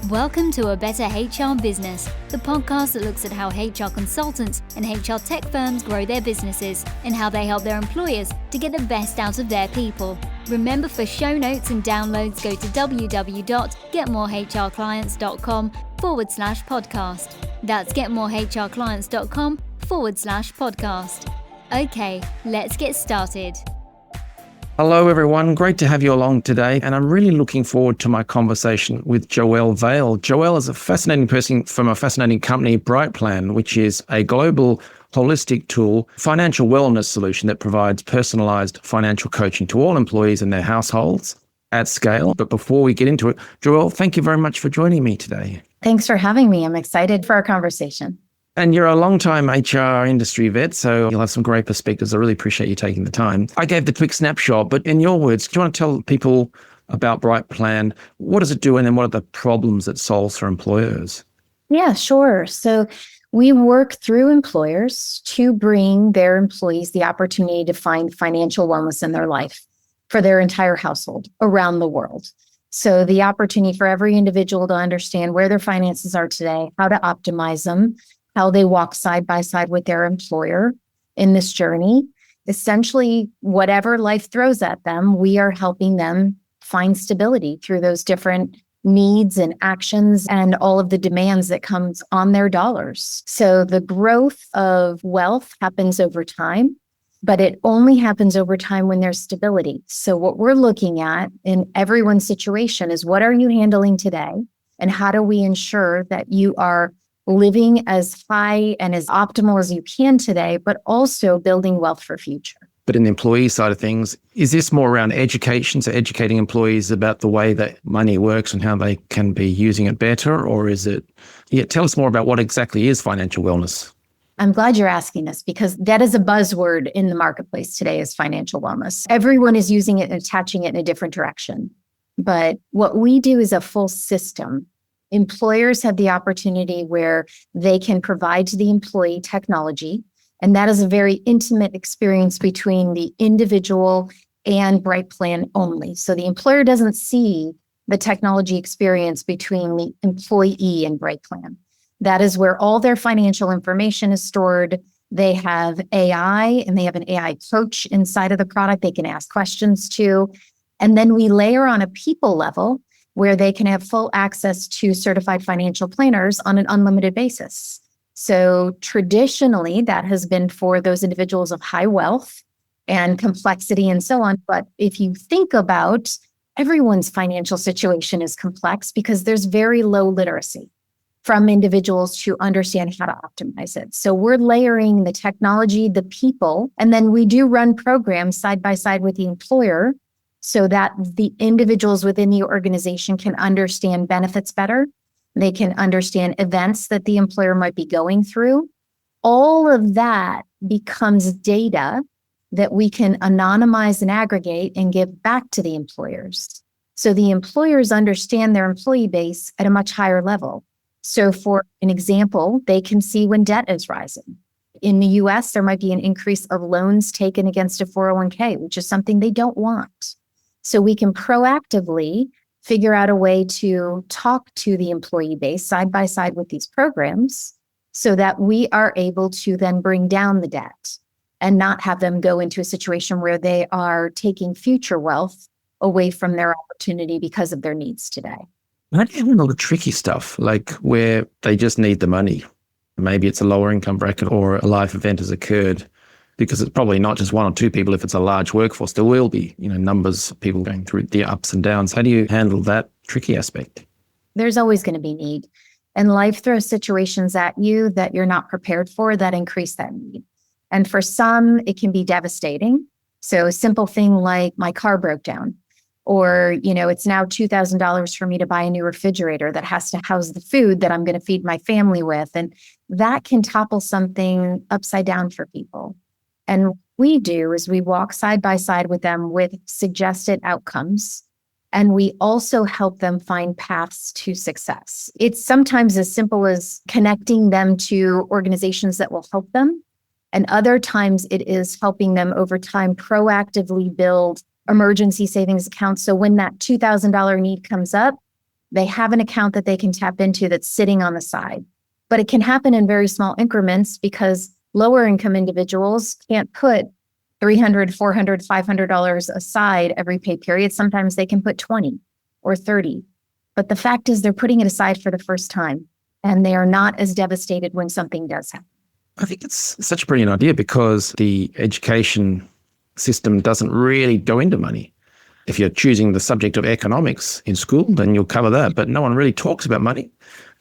Welcome to A Better HR Business, the podcast that looks at how HR consultants and HR tech firms grow their businesses and how they help their employers to get the best out of their people. Remember, for show notes and downloads, go to www.getmorehrclients.com/podcast. That's getmorehrclients.com/podcast. Okay, let's get started. Hello, everyone. Great to have you along today. And I'm really looking forward to my conversation with Joelle Vail. Joelle is a fascinating person from a fascinating company, BrightPlan, which is a global holistic tool, financial wellness solution that provides personalized financial coaching to all employees and their households at scale. But before we get into it, Joelle, thank you very much for joining me today. Thanks for having me. I'm excited for our conversation. And you're a long-time HR industry vet, so you'll have some great perspectives. I really appreciate you taking the time. I gave the quick snapshot, but in your words, do you want to tell people about BrightPlan? What does it do, and then what are the problems it solves for employers? Yeah, sure. So we work through employers to bring their employees the opportunity to find financial wellness in their life for their entire household around the world. So the opportunity for every individual to understand where their finances are today, how to optimize them, how they walk side by side with their employer in this journey. Essentially, whatever life throws at them, we are helping them find stability through those different needs and actions and all of the demands that comes on their dollars. So the growth of wealth happens over time, but it only happens over time when there's stability. So what we're looking at in everyone's situation is, what are you handling today? And how do we ensure that you are living as high and as optimal as you can today, but also building wealth for future? But in the employee side of things, is this more around education, so educating employees about the way that money works and how they can be using it better? Or is it, tell us more about what exactly is financial wellness. I'm glad you're asking this, because that is a buzzword in the marketplace today, is financial wellness. Everyone is using it and attaching it in a different direction. But what we do is a full system. Employers have the opportunity where they can provide to the employee technology, and that is a very intimate experience between the individual and BrightPlan only. So the employer doesn't see the technology experience between the employee and BrightPlan. That is where all their financial information is stored. They have AI, and they have an AI coach inside of the product they can ask questions to. And then we layer on a people level where they can have full access to certified financial planners on an unlimited basis. So traditionally, that has been for those individuals of high wealth and complexity and so on. But if you think about, everyone's financial situation is complex because there's very low literacy from individuals to understand how to optimize it. So we're layering the technology, the people, and then we do run programs side by side with the employer so that the individuals within the organization can understand benefits better. They can understand events that the employer might be going through. All of that becomes data that we can anonymize and aggregate and give back to the employers. So the employers understand their employee base at a much higher level. So for an example, they can see when debt is rising. In the US, there might be an increase of loans taken against a 401k, which is something they don't want. So we can proactively figure out a way to talk to the employee base side by side with these programs so that we are able to then bring down the debt and not have them go into a situation where they are taking future wealth away from their opportunity because of their needs today. How do you handle the tricky stuff, like where they just need the money? Maybe it's a lower income bracket or a life event has occurred, because it's probably not just one or two people. If it's a large workforce, there will be, numbers of people going through the ups and downs. How do you handle that tricky aspect? There's always going to be need. And life throws situations at you that you're not prepared for that increase that need. And for some, it can be devastating. So a simple thing like my car broke down, or, it's now $2,000 for me to buy a new refrigerator that has to house the food that I'm going to feed my family with. And that can topple something upside down for people. And what we do is we walk side by side with them with suggested outcomes, and we also help them find paths to success. It's sometimes as simple as connecting them to organizations that will help them, and other times it is helping them over time proactively build emergency savings accounts. So when that $2,000 need comes up, They have an account that they can tap into that's sitting on the side. But it can happen in very small increments because lower income individuals can't put $300, $400, $500 aside every pay period. Sometimes they can put 20 or 30. But the fact is they're putting it aside for the first time, and they are not as devastated when something does happen. I think it's such a brilliant idea because the education system doesn't really go into money. If you're choosing the subject of economics in school, then you'll cover that, but no one really talks about money.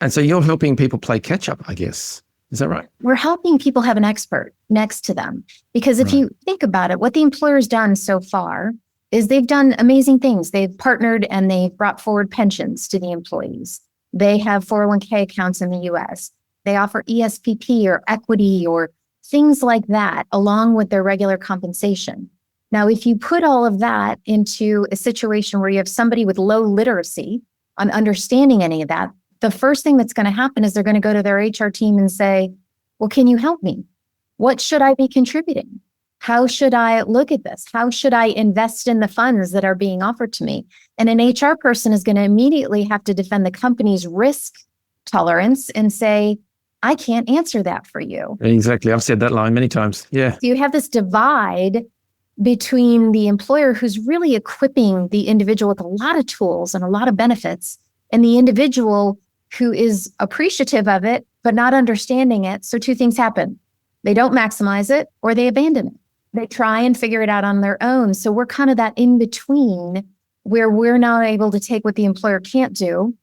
And so you're helping people play catch up, I guess. Is that right? We're helping people have an expert next to them. Because if you think about it, what the employer's done so far is they've done amazing things. They've partnered and they've brought forward pensions to the employees. They have 401k accounts in the US. They offer ESPP or equity or things like that along with their regular compensation. Now, if you put all of that into a situation where you have somebody with low literacy on understanding any of that, the first thing that's going to happen is they're going to go to their HR team and say, well, can you help me? What should I be contributing? How should I look at this? How should I invest in the funds that are being offered to me? And an HR person is going to immediately have to defend the company's risk tolerance and say, I can't answer that for you. Exactly. I've said that line many times. Yeah. So you have this divide between the employer who's really equipping the individual with a lot of tools and a lot of benefits, and the individual who is appreciative of it, but not understanding it. So two things happen. They don't maximize it or they abandon it. They try and figure it out on their own. So we're kind of that in between where we're not able to take what the employer can't do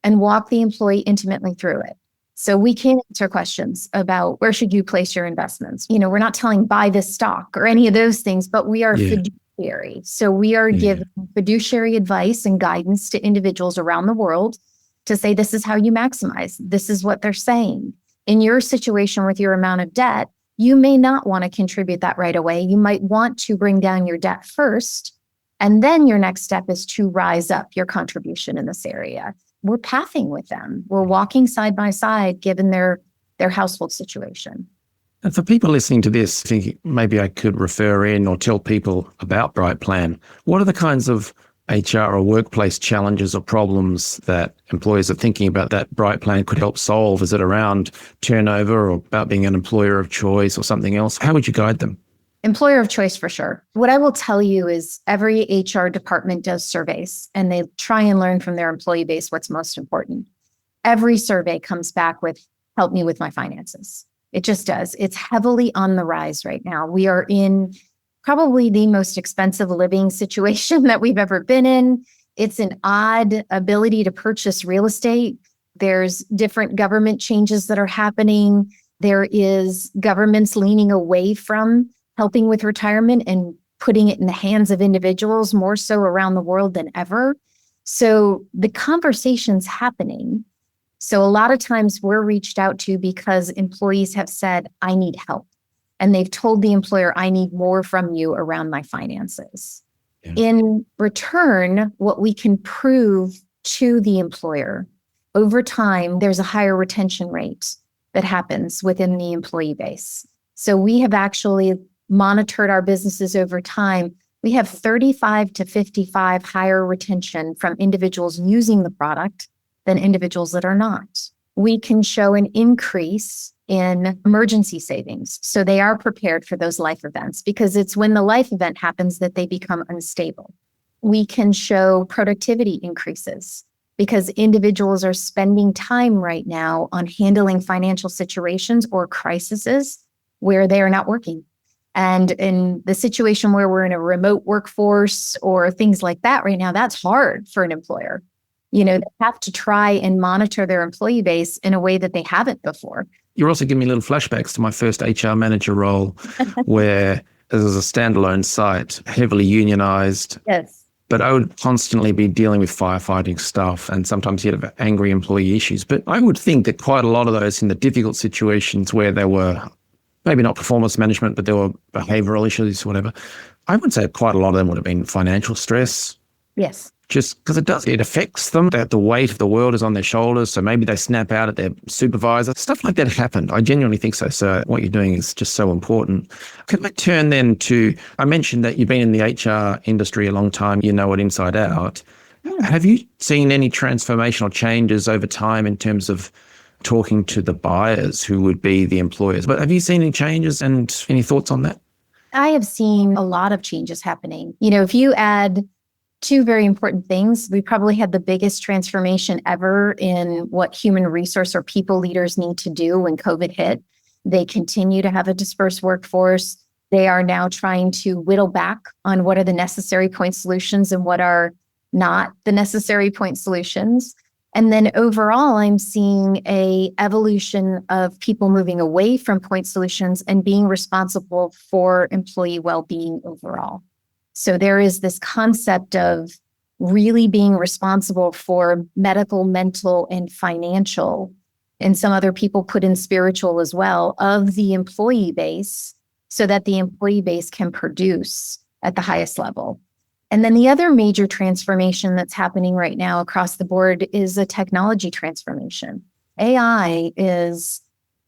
and walk the employee intimately through it. So we can answer questions about where should you place your investments. We're not telling buy this stock or any of those things, but we are fiduciary. So we are giving fiduciary advice and guidance to individuals around the world to say, this is how you maximize. This is what they're saying. In your situation with your amount of debt, you may not want to contribute that right away. You might want to bring down your debt first. And then your next step is to rise up your contribution in this area. We're pathing with them. We're walking side by side, given their household situation. And for people listening to this, thinking maybe I could refer in or tell people about BrightPlan, what are the kinds of HR or workplace challenges or problems that employers are thinking about that BrightPlan could help solve? Is it around turnover or about being an employer of choice or something else? How would you guide them? Employer of choice for sure. What I will tell you is every HR department does surveys and they try and learn from their employee base what's most important. Every survey comes back with, help me with my finances. It just does. It's heavily on the rise right now. We are in probably the most expensive living situation that we've ever been in. It's an odd ability to purchase real estate. There's different government changes that are happening. There is governments leaning away from helping with retirement and putting it in the hands of individuals more so around the world than ever. So the conversation's happening. So a lot of times we're reached out to because employees have said, I need help. And they've told the employer, I need more from you around my finances. Yeah. In return, what we can prove to the employer over time, there's a higher retention rate that happens within the employee base. So we have actually monitored our businesses over time. We have 35 to 55 higher retention from individuals using the product than individuals that are not. We can show an increase in emergency savings. So they are prepared for those life events because it's when the life event happens that they become unstable. We can show productivity increases because individuals are spending time right now on handling financial situations or crises where they are not working. And in the situation where we're in a remote workforce or things like that right now, that's hard for an employer. They have to try and monitor their employee base in a way that they haven't before. You're also giving me little flashbacks to my first HR manager role where it was a standalone site, heavily unionized. Yes. But I would constantly be dealing with firefighting stuff and sometimes you'd have angry employee issues. But I would think that quite a lot of those in the difficult situations where there were maybe not performance management, but there were behavioral issues, whatever. I would say quite a lot of them would have been financial stress. Yes. Just because it affects them, that the weight of the world is on their shoulders. So maybe they snap out at their supervisor. Stuff like that happened. I genuinely think so. So what you're doing is just so important. Can I turn then to, I mentioned that you've been in the HR industry a long time, you know it inside out. Have you seen any transformational changes over time in terms of talking to the buyers who would be the employers? But have you seen any changes and any thoughts on that? I have seen a lot of changes happening. If you add two very important things, we probably had the biggest transformation ever in what human resource or people leaders need to do when COVID hit. They continue to have a dispersed workforce. They are now trying to whittle back on what are the necessary point solutions and what are not the necessary point solutions. And then overall, I'm seeing a evolution of people moving away from point solutions and being responsible for employee well-being overall. So there is this concept of really being responsible for medical, mental, and financial, and some other people put in spiritual as well, of the employee base so that the employee base can produce at the highest level. And then the other major transformation that's happening right now across the board is a technology transformation. AI is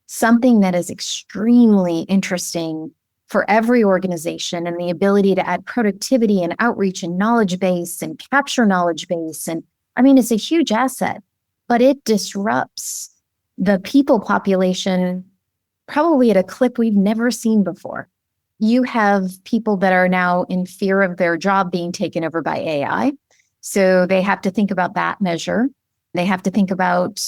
something that is extremely interesting for every organization, and the ability to add productivity and outreach and knowledge base and capture knowledge base. And I mean, it's a huge asset, but it disrupts the people population probably at a clip we've never seen before. You have people that are now in fear of their job being taken over by AI. So they have to think about that measure. They have to think about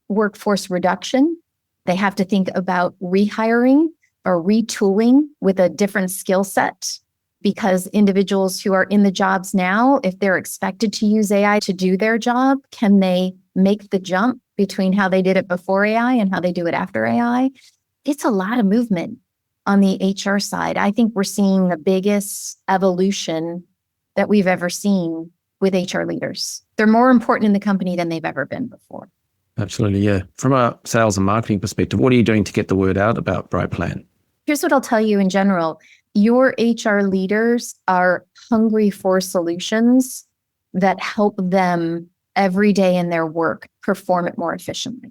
workforce reduction. They have to think about rehiring or retooling with a different skill set, because individuals who are in the jobs now, if they're expected to use AI to do their job, can they make the jump between how they did it before AI and how they do it after AI? It's a lot of movement on the HR side. I think we're seeing the biggest evolution that we've ever seen with HR leaders. They're more important in the company than they've ever been before. Absolutely, yeah. From a sales and marketing perspective, what are you doing to get the word out about BrightPlan? Here's what I'll tell you in general. Your HR leaders are hungry for solutions that help them every day in their work perform it more efficiently.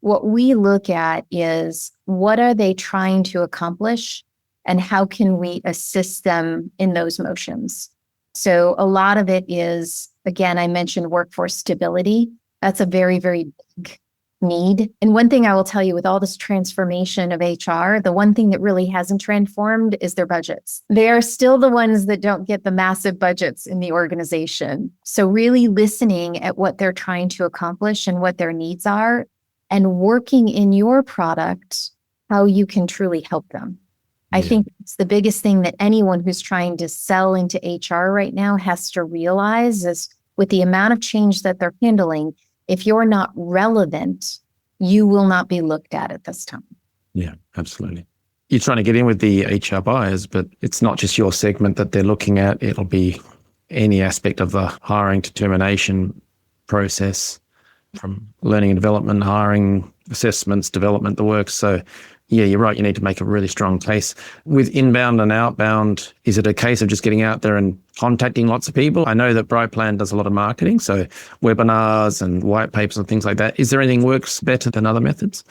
What we look at is, what are they trying to accomplish and how can we assist them in those motions? So a lot of it is, again, I mentioned workforce stability. That's a very, very big need. And one thing I will tell you, with all this transformation of HR, the one thing that really hasn't transformed is their budgets. They are still the ones that don't get the massive budgets in the organization. So really listening at what they're trying to accomplish and what their needs are, and working in your product, how you can truly help them. I think it's the biggest thing that anyone who's trying to sell into HR right now has to realize is, with the amount of change that they're handling, if you're not relevant, you will not be looked at this time. Yeah, absolutely. You're trying to get in with the HR buyers, but it's not just your segment that they're looking at. It'll be any aspect of the hiring to termination process, from learning and development, hiring, assessments, development, the works. So yeah, you're right. You need to make a really strong case. With inbound and outbound, is it a case of just getting out there and contacting lots of people? I know that BrightPlan does a lot of marketing, so webinars and white papers and things like that. Is there anything works better than other methods?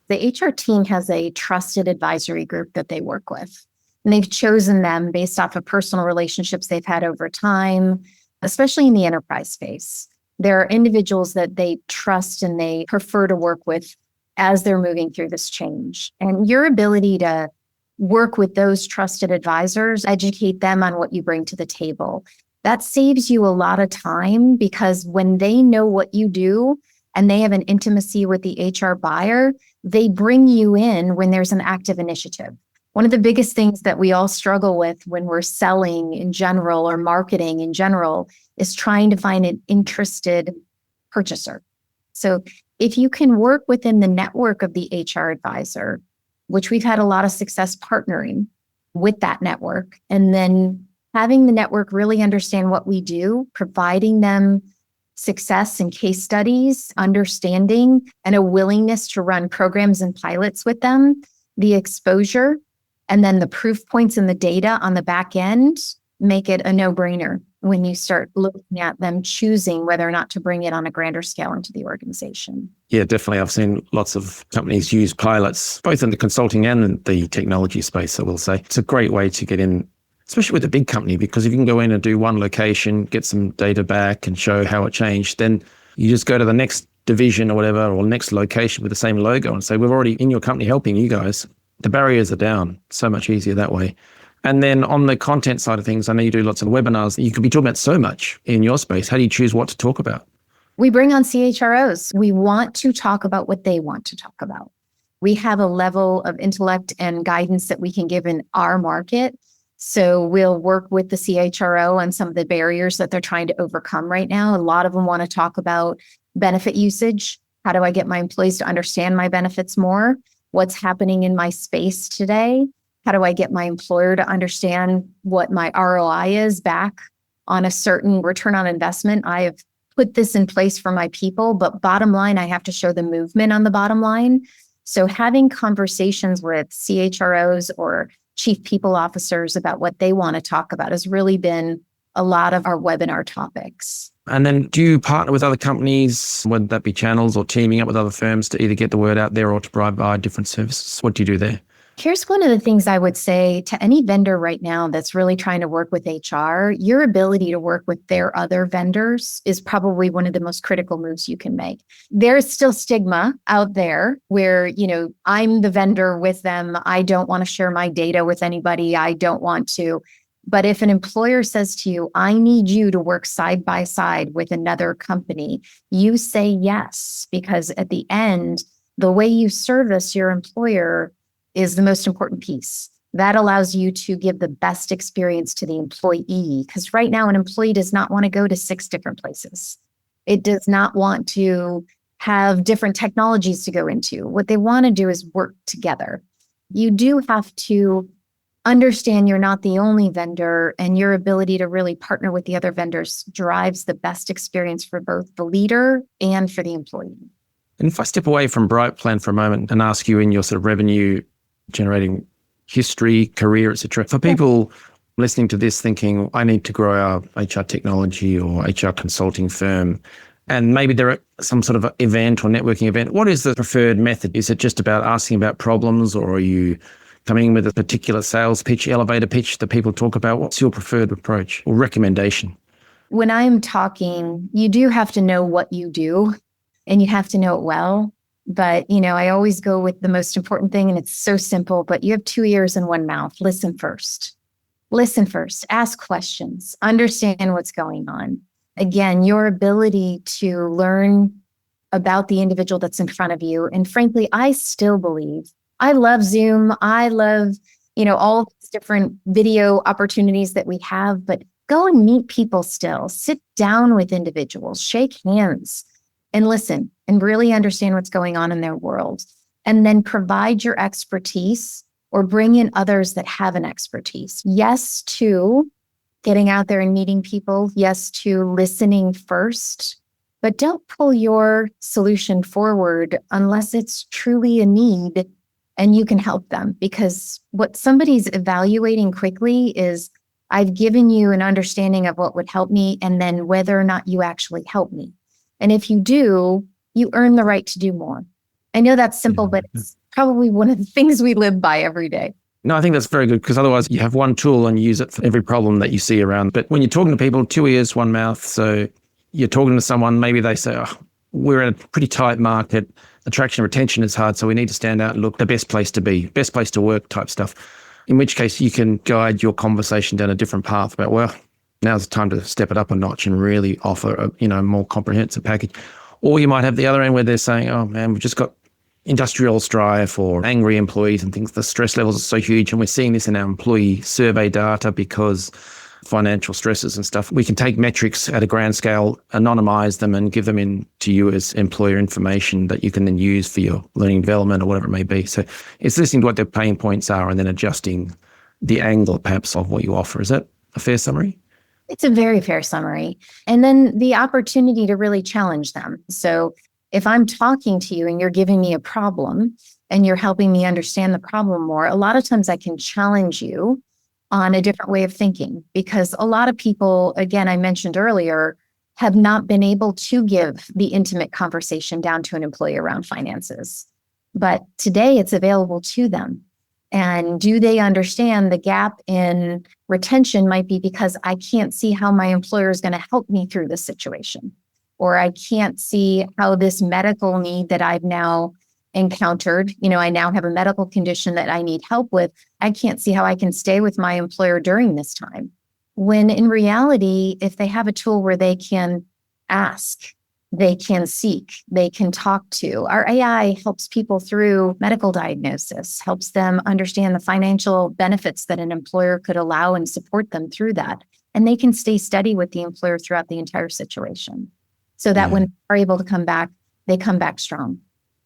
The HR team has a trusted advisory group that they work with, and they've chosen them based off of personal relationships they've had over time, especially in the enterprise space. There are individuals that they trust and they prefer to work with as they're moving through this change. And your ability to work with those trusted advisors, educate them on what you bring to the table, that saves you a lot of time, because when they know what you do and they have an intimacy with the HR buyer, they bring you in when there's an active initiative. One of the biggest things that we all struggle with when we're selling in general or marketing in general is trying to find an interested purchaser. So if you can work within the network of the HR advisor, which we've had a lot of success partnering with that network, and then having the network really understand what we do, providing them success and case studies, understanding, and a willingness to run programs and pilots with them, the exposure, and then the proof points and the data on the back end make it a no-brainer when you start looking at them choosing whether or not to bring it on a grander scale into the organization. Yeah, definitely. I've seen lots of companies use pilots, both in the consulting and the technology space, I will say. It's a great way to get in especially with a big company, because if you can go in and do one location, get some data back and show how it changed, then you just go to the next division or whatever, or next location with the same logo and say, we're already in your company helping you guys. The barriers are down. So much easier that way. And then on the content side of things, I know you do lots of webinars. You could be talking about so much in your space. How do you choose what to talk about? We bring on CHROs. We want to talk about what they want to talk about. We have a level of intellect and guidance that we can give in our market. So we'll work with the CHRO on some of the barriers that they're trying to overcome right now. A lot of them want to talk about benefit usage. How do I get my employees to understand my benefits more? What's happening in my space today? How do I get my employer to understand what my ROI is back on a certain return on investment? I have put this in place for my people, but bottom line, I have to show the movement on the bottom line. So having conversations with CHROs or chief people officers about what they want to talk about has really been a lot of our webinar topics. And then do you partner with other companies, whether that be channels or teaming up with other firms to either get the word out there or to provide different services? What do you do there? Here's one of the things I would say to any vendor right now that's really trying to work with HR. Your ability to work with their other vendors is probably one of the most critical moves you can make. There's still stigma out there where, I'm the vendor with them. I don't want to share my data with anybody. I don't want to. But if an employer says to you, I need you to work side by side with another company, you say yes, because at the end, the way you service your employer is the most important piece. That allows you to give the best experience to the employee. Because right now, an employee does not want to go to 6 different places. It does not want to have different technologies to go into. What they want to do is work together. You do have to understand you're not the only vendor, and your ability to really partner with the other vendors drives the best experience for both the leader and for the employee. And if I step away from BrightPlan for a moment and ask you in your sort of revenue generating history, career, etc. For people listening to this thinking, I need to grow our HR technology or HR consulting firm, and maybe they're at some sort of event or networking event, what is the preferred method? Is it just about asking about problems, or are you coming in with a particular sales pitch, elevator pitch that people talk about? What's your preferred approach or recommendation? When I'm talking, you do have to know what you do and you have to know it well. But, I always go with the most important thing, and it's so simple, but you have 2 ears and 1 mouth. Listen first. Listen first. Ask questions. Understand what's going on. Again, your ability to learn about the individual that's in front of you. And frankly, I still believe, I love Zoom. I love, all these different video opportunities that we have, but go and meet people still. Sit down with individuals, shake hands, and listen and really understand what's going on in their world. And then provide your expertise or bring in others that have an expertise. Yes to getting out there and meeting people. Yes to listening first. But don't pull your solution forward unless it's truly a need and you can help them. Because what somebody's evaluating quickly is, I've given you an understanding of what would help me, and then whether or not you actually help me. And if you do, you earn the right to do more. I know that's simple, but it's probably one of the things we live by every day. No, I think that's very good, because otherwise you have one tool and you use it for every problem that you see around. But when you're talking to people, 2 ears, 1 mouth. So you're talking to someone, maybe they say, we're in a pretty tight market. Attraction and retention is hard. So we need to stand out and look the best place to be, best place to work type stuff. In which case you can guide your conversation down a different path about, now's the time to step it up a notch and really offer a more comprehensive package. Or you might have the other end where they're saying, oh man, we've just got industrial strife or angry employees and things. The stress levels are so huge, and we're seeing this in our employee survey data because financial stresses and stuff. We can take metrics at a grand scale, anonymize them, and give them in to you as employer information that you can then use for your learning development or whatever it may be. So it's listening to what their pain points are and then adjusting the angle perhaps of what you offer. Is that a fair summary? It's a very fair summary. And then the opportunity to really challenge them. So if I'm talking to you and you're giving me a problem and you're helping me understand the problem more, a lot of times I can challenge you on a different way of thinking, because a lot of people, again, I mentioned earlier, have not been able to give the intimate conversation down to an employee around finances. But today it's available to them. And do they understand the gap in retention might be because I can't see how my employer is going to help me through this situation, or I can't see how this medical need that I've now encountered, I now have a medical condition that I need help with. I can't see how I can stay with my employer during this time. When in reality, if they have a tool where they can ask, they can seek, they can talk to. Our AI helps people through medical diagnosis, helps them understand the financial benefits that an employer could allow and support them through that. And they can stay steady with the employer throughout the entire situation so that when they're able to come back, they come back strong.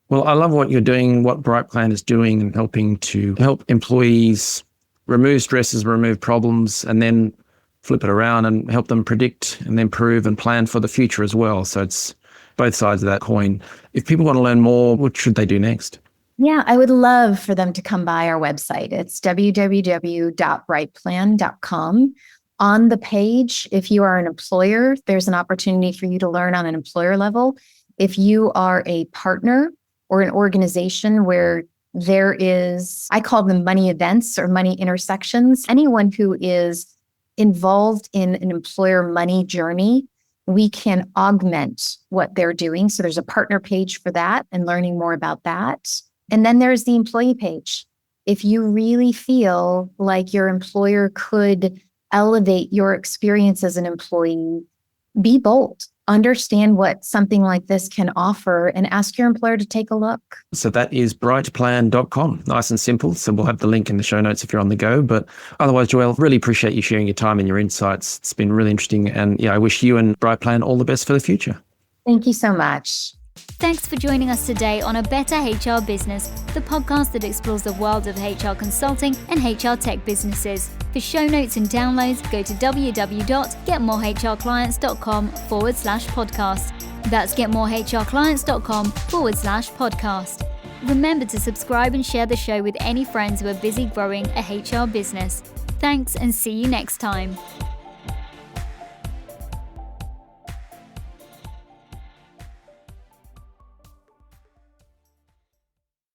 Well, I love what you're doing, what BrightPlan is doing, and helping to help employees remove stresses, remove problems, and then flip it around and help them predict and improve and plan for the future as well. So it's both sides of that coin. If people want to learn more, what should they do next? Yeah, I would love for them to come by our website. It's www.brightplan.com. On the page, if you are an employer, there's an opportunity for you to learn on an employer level. If you are a partner or an organization where there is, I call them money events or money intersections, anyone who is involved in an employer money journey, we can augment what they're doing. So there's a partner page for that and learning more about that. And then there's the employee page. If you really feel like your employer could elevate your experience as an employee, be bold. Understand what something like this can offer and ask your employer to take a look. So that is brightplan.com. Nice and simple. So we'll have the link in the show notes if you're on the go. But otherwise, Joelle, really appreciate you sharing your time and your insights. It's been really interesting. And I wish you and BrightPlan all the best for the future. Thank you so much. Thanks for joining us today on A Better HR Business, the podcast that explores the world of HR consulting and HR tech businesses. For show notes and downloads, go to www.getmorehrclients.com/podcast. That's getmorehrclients.com/podcast. Remember to subscribe and share the show with any friends who are busy growing a HR business. Thanks and see you next time.